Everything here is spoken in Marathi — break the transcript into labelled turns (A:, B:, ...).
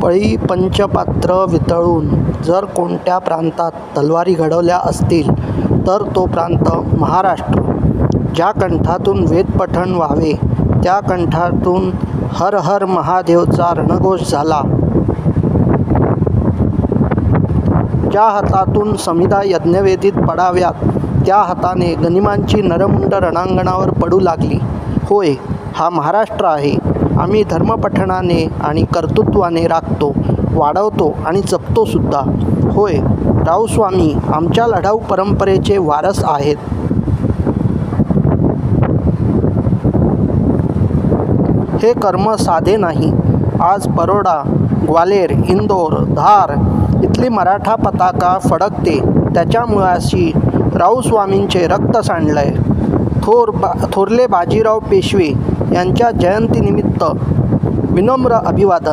A: पळी पंचपात्र वितळून जर कोणत्या प्रांतात तलवारी घडवल्या असतील तर तो प्रांत महाराष्ट्र. ज्या कंठातून वेदपठण व्हावे त्या कंठातून हर हर महादेवचा रणघोष झाला. ज्या हातातून समिधा यज्ञवेदीत पडाव्यात त्या हाताने गनिमांची नरमुंड रणांगणावर पडू लागली. होय, हा महाराष्ट्र आहे. आम्ही धर्मपठणाने आणि कर्तृत्वाने राखतो, वाढवतो आणि जपतो सुद्धा. होय, रावस्वामी आमच्या लढाऊ परंपरेचे वारस आहेत. हे कर्म साधे नाही. आज बरोडा, ग्वालेर, इंदोर, धार इथली मराठा पताका फडकते त्याच्या मुळाशी रावस्वामींचे रक्त सांडलंय. थोरले बाजीराव पेशवे यांच्या जयंतीनिमित्त विनम्र अभिवादन.